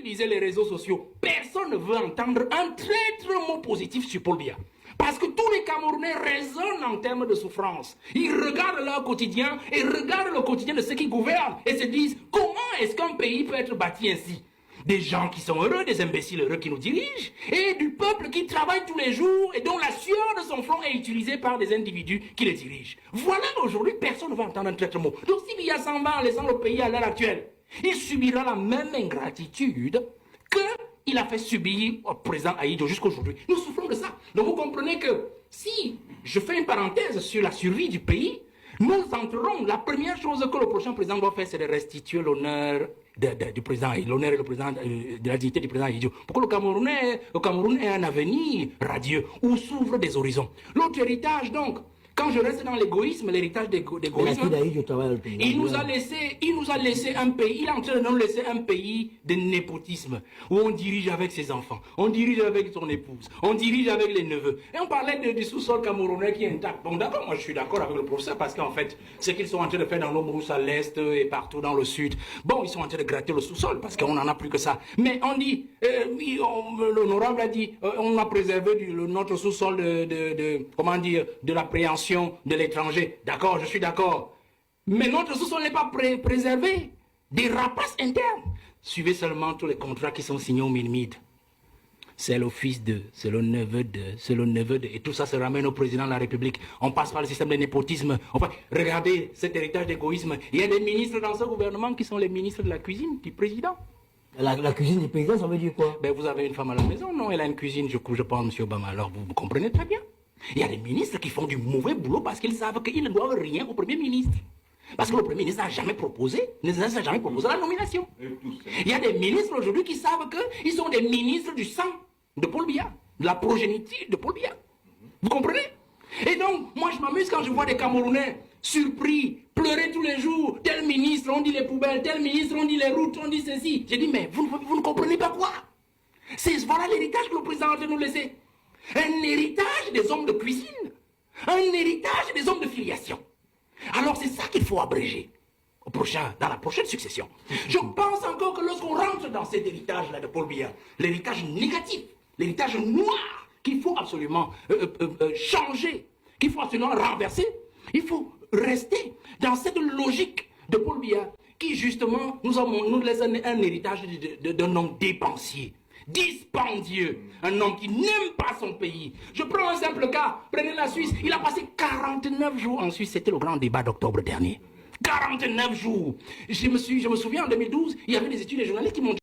utiliser les réseaux sociaux, personne ne veut entendre un traître mot positif sur Paul Biya. Parce que tous les Camerounais raisonnent en termes de souffrance. Ils regardent leur quotidien et regardent le quotidien de ceux qui gouvernent et se disent comment est-ce qu'un pays peut être bâti ainsi? Des gens qui sont heureux, des imbéciles heureux qui nous dirigent, et du peuple qui travaille tous les jours et dont la sueur de son front est utilisée par des individus qui les dirigent. Voilà, aujourd'hui, personne ne va entendre un traître mot. Donc si Biya s'en va en laissant le pays à l'heure actuelle, il subira la même ingratitude qu'il a fait subir au président Ahidjo jusqu'aujourd'hui. Nous souffrons de ça. Donc vous comprenez que si je fais une parenthèse sur la survie du pays, nous entrerons, la première chose que le prochain président doit faire, c'est de restituer l'honneur du président, l'honneur de la dignité du président Ahidjo. Pour que le Cameroun ait un avenir radieux, où s'ouvrent des horizons. L'autre héritage, donc, quand je reste dans l'égoïsme, l'héritage d'égoïsme, il nous a laissé un pays, il est en train de nous laisser un pays de népotisme, où on dirige avec ses enfants, on dirige avec son épouse, on dirige avec les neveux. Et on parlait du sous-sol camerounais qui est intact. Bon d'accord, moi je suis d'accord avec le professeur, parce qu'en fait, ce qu'ils sont en train de faire dans nos brousses à l'est et partout dans le sud, bon, ils sont en train de gratter le sous-sol, parce qu'on n'en a plus que ça. Mais on dit, l'honorable a dit, on a préservé notre sous-sol comment dire, de l'appréhension de l'étranger. D'accord, je suis d'accord. Mais notre sous-sol n'est pas préservé des rapaces internes. Suivez seulement tous les contrats qui sont signés au MINMID. C'est le fils de, c'est le neveu de, c'est le neveu de. Et tout ça se ramène au président de la République. On passe par le système de népotisme. Enfin, regardez cet héritage d'égoïsme. Il y a des ministres dans ce gouvernement qui sont les ministres de la cuisine du président. La cuisine du président, ça veut dire quoi? Ben, vous avez une femme à la maison, non? Elle a une cuisine, je pense, M. Obama. Alors, vous comprenez très bien. Il y a des ministres qui font du mauvais boulot parce qu'ils savent qu'ils ne doivent rien au Premier ministre. Parce que le Premier ministre n'a jamais proposé, la nomination. Il y a des ministres aujourd'hui qui savent qu'ils sont des ministres du sang de Paul Biya, de la progéniture de Paul Biya. Vous comprenez? Et donc, moi je m'amuse quand je vois des Camerounais surpris, pleurer tous les jours. Tel ministre, on dit les poubelles, tel ministre, on dit les routes, on dit ceci. J'ai dit, mais vous ne comprenez pas quoi? Voilà l'héritage que le président a de nous laisser. Un héritage des hommes de cuisine, un héritage des hommes de filiation. Alors c'est ça qu'il faut abréger dans la prochaine succession. Je pense encore que lorsqu'on rentre dans cet héritage-là de Paul Biya, l'héritage négatif, l'héritage noir, qu'il faut absolument changer, qu'il faut absolument renverser, il faut rester dans cette logique de Paul Biya qui justement nous laisse un héritage d'un homme dépensier. Dispendieux, un homme qui n'aime pas son pays. Je prends un simple cas, prenez la Suisse, il a passé 49 jours en Suisse, c'était le grand débat d'octobre dernier. 49 jours. Je me souviens en 2012, il y avait des études de journalistes qui m'ont dit